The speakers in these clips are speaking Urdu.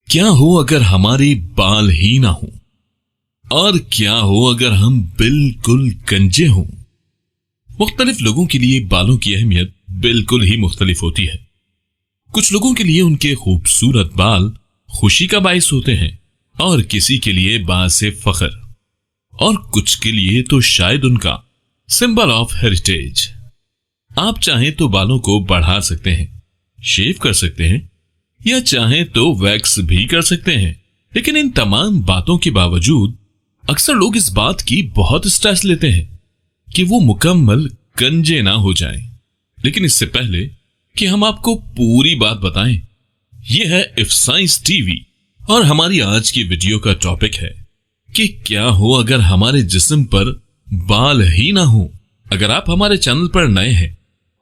کیا ہو اگر ہمارے بال ہی نہ ہوں، اور کیا ہو اگر ہم بالکل گنجے ہوں؟ مختلف لوگوں کے لیے بالوں کی اہمیت بالکل ہی مختلف ہوتی ہے۔ کچھ لوگوں کے لیے ان کے خوبصورت بال خوشی کا باعث ہوتے ہیں، اور کسی کے لیے باعث فخر، اور کچھ کے لیے تو شاید ان کا سمبل آف ہیریٹیج۔ آپ چاہیں تو بالوں کو بڑھا سکتے ہیں، شیو کر سکتے ہیں، یا چاہیں تو ویکس بھی کر سکتے ہیں، لیکن ان تمام باتوں کے باوجود اکثر لوگ اس بات کی بہت اسٹریس لیتے ہیں کہ وہ مکمل گنجے نہ ہو جائیں۔ لیکن اس سے پہلے کہ ہم آپ کو پوری بات بتائیں، یہ ہے اف سائنس ٹی وی، اور ہماری آج کی ویڈیو کا ٹاپک ہے کہ کیا ہو اگر ہمارے جسم پر بال ہی نہ ہوں۔ اگر آپ ہمارے چینل پر نئے ہیں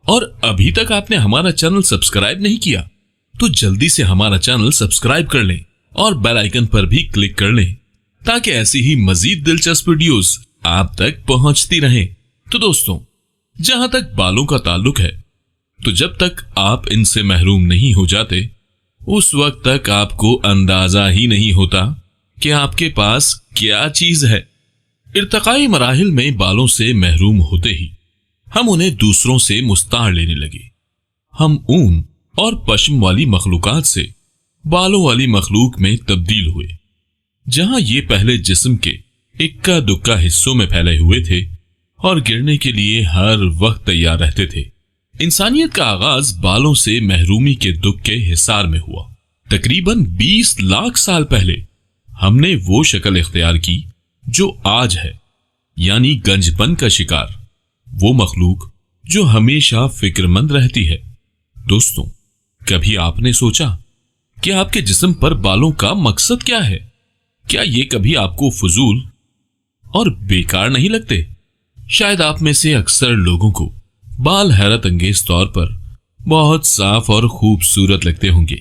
اور ابھی تک آپ نے ہمارا چینل سبسکرائب نہیں کیا تو جلدی سے ہمارا چینل سبسکرائب کر لیں اور بیل آئیکن پر بھی کلک کر لیں تاکہ ایسی ہی مزید دلچسپ ویڈیوز آپ تک پہنچتی رہیں۔ تو دوستوں، جہاں تک بالوں کا تعلق ہے تو جب تک آپ ان سے محروم نہیں ہو جاتے اس وقت تک آپ کو اندازہ ہی نہیں ہوتا کہ آپ کے پاس کیا چیز ہے۔ ارتقائی مراحل میں بالوں سے محروم ہوتے ہی ہم انہیں دوسروں سے مستعار لینے لگے۔ ہم اون اور پشم والی مخلوقات سے بالوں والی مخلوق میں تبدیل ہوئے، جہاں یہ پہلے جسم کے اکا دکا حصوں میں پھیلے ہوئے تھے اور گرنے کے لیے ہر وقت تیار رہتے تھے۔ انسانیت کا آغاز بالوں سے محرومی کے دکھ کے حصار میں ہوا۔ تقریباً 20 لاکھ سال پہلے ہم نے وہ شکل اختیار کی جو آج ہے، یعنی گنج پن کا شکار، وہ مخلوق جو ہمیشہ فکر مند رہتی ہے۔ دوستوں، کبھی آپ نے سوچا کہ آپ کے جسم پر بالوں کا مقصد کیا ہے؟ کیا یہ کبھی آپ کو فضول اور بیکار نہیں لگتے؟ شاید آپ میں سے اکثر لوگوں کو بال حیرت انگیز طور پر بہت صاف اور خوبصورت لگتے ہوں گے،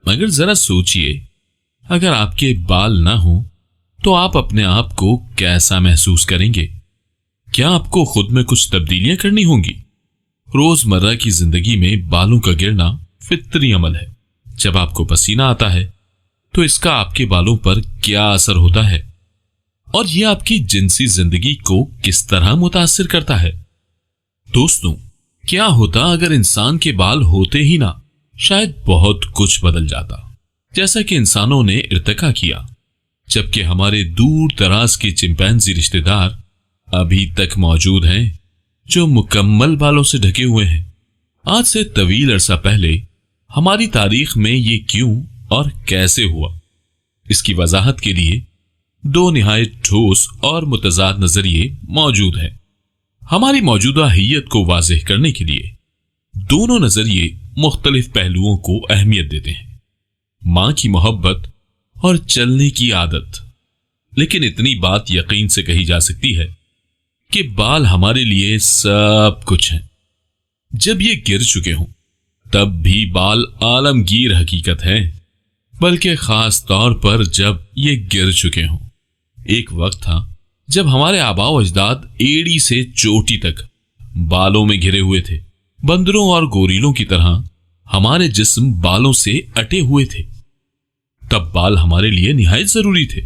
مگر ذرا سوچئے، اگر آپ کے بال نہ ہوں تو آپ اپنے آپ کو کیسا محسوس کریں گے؟ کیا آپ کو خود میں کچھ تبدیلیاں کرنی ہوں گی؟ روزمرہ کی زندگی میں بالوں کا گرنا فطری عمل ہے۔ جب آپ کو پسینہ آتا ہے تو اس کا آپ کے بالوں پر کیا اثر ہوتا ہے، اور یہ آپ کی جنسی زندگی کو کس طرح متاثر کرتا ہے؟ دوستوں، کیا ہوتا اگر انسان کے بال ہوتے ہی نہ؟ شاید بہت کچھ بدل جاتا، جیسا کہ انسانوں نے ارتقا کیا، جبکہ ہمارے دور دراز کے چمپینزی رشتہ دار ابھی تک موجود ہیں جو مکمل بالوں سے ڈھکے ہوئے ہیں۔ آج سے طویل عرصہ پہلے ہماری تاریخ میں یہ کیوں اور کیسے ہوا، اس کی وضاحت کے لیے دو نہایت ٹھوس اور متضاد نظریے موجود ہیں۔ ہماری موجودہ حیت کو واضح کرنے کے لیے دونوں نظریے مختلف پہلوؤں کو اہمیت دیتے ہیں، ماں کی محبت اور چلنے کی عادت۔ لیکن اتنی بات یقین سے کہی جا سکتی ہے کہ بال ہمارے لیے سب کچھ ہیں۔ جب یہ گر چکے ہوں تب بھی بال عالمگیر حقیقت ہے، بلکہ خاص طور پر جب یہ گر چکے ہوں۔ ایک وقت تھا جب ہمارے آباء و اجداد ایڑی سے چوٹی تک بالوں میں گھرے ہوئے تھے۔ بندروں اور گوریلوں کی طرح ہمارے جسم بالوں سے اٹے ہوئے تھے۔ تب بال ہمارے لیے نہایت ضروری تھے۔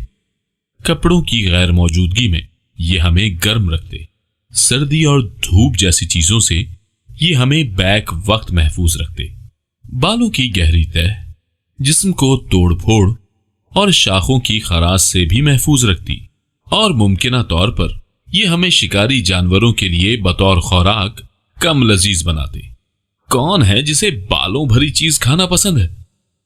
کپڑوں کی غیر موجودگی میں یہ ہمیں گرم رکھتے، سردی اور دھوپ جیسی چیزوں سے یہ ہمیں بیک وقت محفوظ رکھتے۔ بالوں کی گہری تہ جسم کو توڑ پھوڑ اور شاخوں کی خراش سے بھی محفوظ رکھتی، اور ممکنہ طور پر یہ ہمیں شکاری جانوروں کے لیے بطور خوراک کم لذیذ بناتے۔ کون ہے جسے بالوں بھری چیز کھانا پسند ہے؟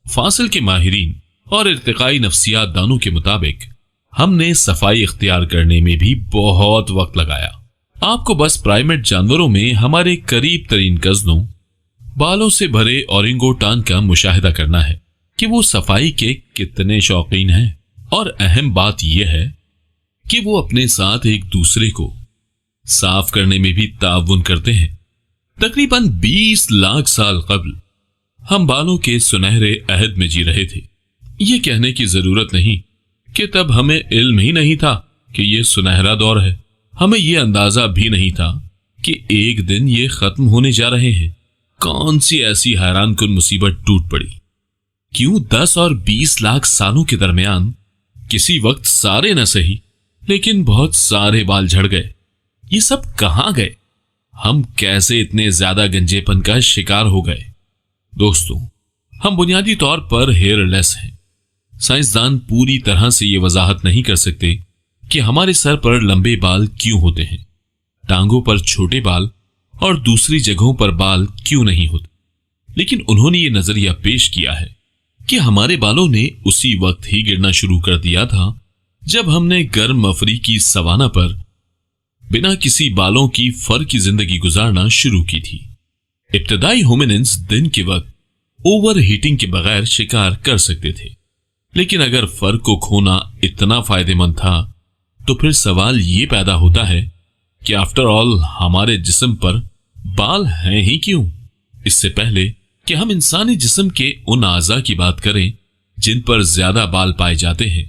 فاصل کے ماہرین اور ارتقائی نفسیات دانوں کے مطابق ہم نے صفائی اختیار کرنے میں بھی بہت وقت لگایا۔ آپ کو بس پرائمیٹ جانوروں میں ہمارے قریب ترین کزنوں بالوں سے بھرے اورنگوٹان کا مشاہدہ کرنا ہے کہ وہ صفائی کے کتنے شوقین ہیں، اور اہم بات یہ ہے کہ وہ اپنے ساتھ ایک دوسرے کو صاف کرنے میں بھی تعاون کرتے ہیں۔ تقریباً 20 لاکھ سال قبل ہم بالوں کے سنہرے عہد میں جی رہے تھے۔ یہ کہنے کی ضرورت نہیں کہ تب ہمیں علم ہی نہیں تھا کہ یہ سنہرا دور ہے۔ ہمیں یہ اندازہ بھی نہیں تھا کہ ایک دن یہ ختم ہونے جا رہے ہیں۔ کون سی ایسی حیران کن مصیبت ٹوٹ پڑی کیوں 10 اور 20 لاکھ سالوں کے درمیان کسی وقت سارے نہ سہی لیکن بہت سارے بال جھڑ گئے؟ یہ سب کہاں گئے؟ ہم کیسے اتنے زیادہ گنجے پن کا شکار ہو گئے؟ دوستوں، ہم بنیادی طور پر ہیئر لیس ہیں۔ سائنسدان پوری طرح سے یہ وضاحت نہیں کر سکتے کہ ہمارے سر پر لمبے بال کیوں ہوتے ہیں، ٹانگوں پر چھوٹے بال اور دوسری جگہوں پر بال کیوں نہیں ہوتے، لیکن انہوں نے یہ نظریہ پیش کیا ہے کہ ہمارے بالوں نے اسی وقت ہی گرنا شروع کر دیا تھا جب ہم نے گرم افریقی سوانا پر بنا کسی بالوں کی فر کی زندگی گزارنا شروع کی تھی۔ ابتدائی ہومیننز دن کے وقت اوور ہیٹنگ کے بغیر شکار کر سکتے تھے، لیکن اگر فر کو کھونا اتنا فائدہ مند تھا تو پھر سوال یہ پیدا ہوتا ہے کہ آفٹر آل ہمارے جسم پر بال ہیں ہی کیوں؟ اس سے پہلے کہ ہم انسانی جسم کے ان اعضاء کی بات کریں جن پر زیادہ بال پائے جاتے ہیں،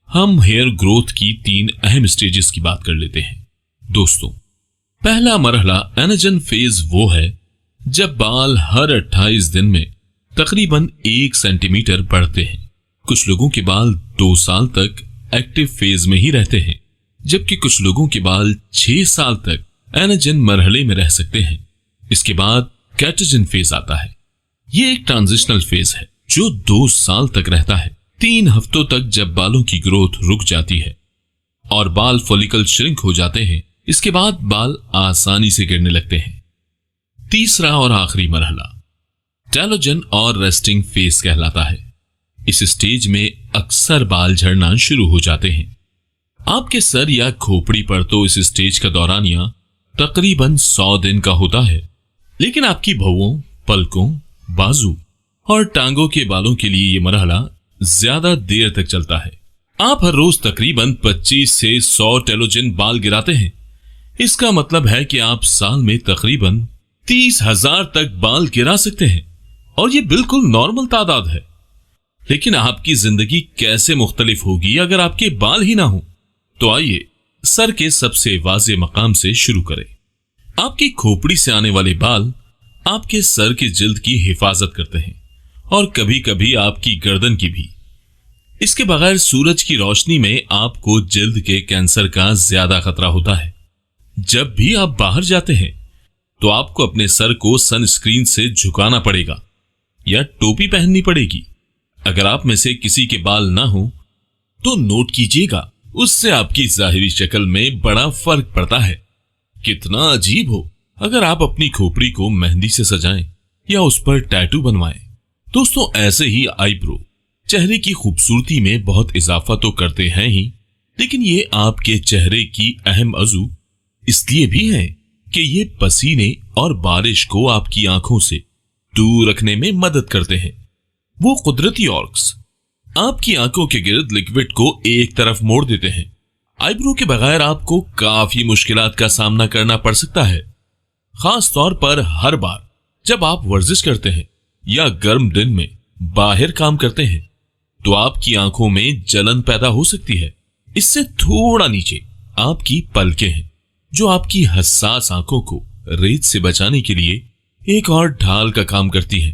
ہم ہیئر گروتھ کی 3 اہم سٹیجز کی بات کر لیتے ہیں۔ دوستوں، پہلا مرحلہ اینجن فیز وہ ہے جب بال ہر 28 دن میں تقریباً 1 سینٹی میٹر بڑھتے ہیں۔ کچھ لوگوں کے بال 2 سال تک ایکٹیو فیز میں ہی رہتے ہیں، جبکہ کچھ لوگوں کے بال 6 سال تک اینجن مرحلے میں رہ سکتے ہیں۔ اس کے بعد کیٹاجن فیز آتا ہے۔ یہ ایک ٹرانزیشنل فیز ہے جو 2 سال تک رہتا ہے۔ 3 ہفتوں تک جب بالوں کی گروتھ رک جاتی ہے اور بال فولیکل شرنک ہو جاتے ہیں، اس کے بعد بال آسانی سے گرنے لگتے ہیں۔ تیسرا اور آخری مرحلہ ٹیلوجن اور ریسٹنگ فیز کہلاتا ہے۔ اس سٹیج میں اکثر بال جھڑنا شروع ہو جاتے ہیں۔ آپ کے سر یا کھوپڑی پر تو اس سٹیج کا دورانیہ تقریباً 100 دن کا ہوتا ہے، لیکن آپ کی بھووں، پلکوں، بازو اور ٹانگوں کے بالوں کے لیے یہ مرحلہ زیادہ دیر تک چلتا ہے۔ آپ ہر روز تقریباً 25 سے 100 ٹیلوجن بال گراتے ہیں۔ اس کا مطلب ہے کہ آپ سال میں تقریباً 30,000 تک بال گرا سکتے ہیں، اور یہ بالکل نارمل تعداد ہے۔ لیکن آپ کی زندگی کیسے مختلف ہوگی اگر آپ کے بال ہی نہ ہوں؟ تو آئیے سر کے سب سے واضح مقام سے شروع کریں۔ آپ کی کھوپڑی سے آنے والے بال آپ کے سر کی جلد کی حفاظت کرتے ہیں، اور کبھی کبھی آپ کی گردن کی بھی۔ اس کے بغیر سورج کی روشنی میں آپ کو جلد کے کینسر کا زیادہ خطرہ ہوتا ہے۔ جب بھی آپ باہر جاتے ہیں تو آپ کو اپنے سر کو سن اسکرین سے جھکانا پڑے گا یا ٹوپی پہننی پڑے گی۔ اگر آپ میں سے کسی کے بال نہ ہوں تو نوٹ کیجیے گا، اس سے آپ کی ظاہری شکل میں بڑا فرق پڑتا ہے۔ کتنا عجیب ہو اگر آپ اپنی کھوپڑی کو مہندی سے سجائیں یا اس پر ٹیٹو بنوائیں۔ دوستوں، ایسے ہی آئی برو چہرے کی خوبصورتی میں بہت اضافہ تو کرتے ہیں ہی، لیکن یہ آپ کے چہرے کی اہم عضو اس لیے بھی ہیں کہ یہ پسینے اور بارش کو آپ کی آنکھوں سے دور رکھنے میں مدد کرتے ہیں۔ وہ قدرتی آرکس آپ کی آنکھوں کے گرد لیکوڈ کو ایک طرف موڑ دیتے ہیں۔ آئی برو کے بغیر آپ کو کافی مشکلات کا سامنا کرنا پڑ سکتا ہے، خاص طور پر ہر بار جب آپ ورزش کرتے ہیں یا گرم دن میں باہر کام کرتے ہیں تو آپ کی آنکھوں میں جلن پیدا ہو سکتی ہے۔ اس سے تھوڑا نیچے آپ کی پلکیں ہیں جو آپ کی حساس آنکھوں کو ریت سے بچانے کے لیے ایک اور ڈھال کا کام کرتی ہیں،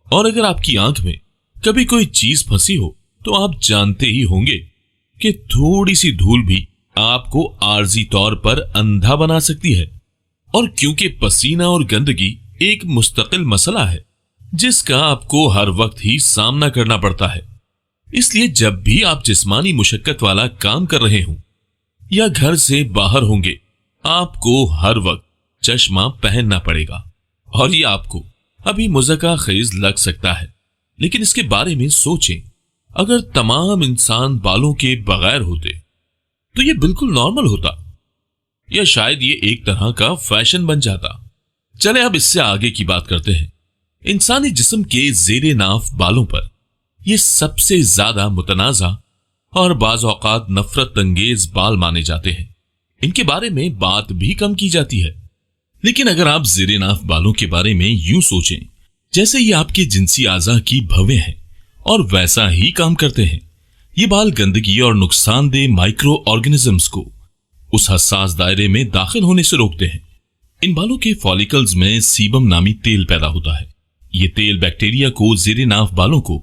اور اگر آپ کی آنکھ میں کبھی کوئی چیز پھنسی ہو تو آپ جانتے ہی ہوں گے کہ تھوڑی سی دھول بھی آپ کو عارضی طور پر اندھا بنا سکتی ہے۔ اور کیونکہ پسینہ اور گندگی ایک مستقل مسئلہ ہے جس کا آپ کو ہر وقت ہی سامنا کرنا پڑتا ہے، اس لیے جب بھی آپ جسمانی مشقت والا کام کر رہے ہوں یا گھر سے باہر ہوں گے، آپ کو ہر وقت چشمہ پہننا پڑے گا، اور یہ آپ کو ابھی مذاکرہ خیز لگ سکتا ہے، لیکن اس کے بارے میں سوچیں، اگر تمام انسان بالوں کے بغیر ہوتے تو یہ بالکل نارمل ہوتا، یا شاید یہ ایک طرح کا فیشن بن جاتا۔ چلے اب اس سے آگے کی بات کرتے ہیں۔ انسانی جسم کے زیر ناف بالوں پر یہ سب سے زیادہ متنازع اور بعض اوقات نفرت انگیز بال مانے جاتے ہیں۔ ان کے بارے میں بات بھی کم کی جاتی ہے، لیکن اگر آپ زیر ناف بالوں کے بارے میں یوں سوچیں جیسے یہ آپ کے جنسی اعضاء کی بھویں ہیں اور ویسا ہی کام کرتے ہیں، یہ بال گندگی اور نقصان دہ مائکرو آرگنزمز کو اس حساس دائرے میں داخل ہونے سے روکتے ہیں۔ ان بالوں کے فالیکلز میں سیبم نامی تیل پیدا ہوتا ہے۔ یہ تیل بیکٹیریا کو زیر ناف بالوں کو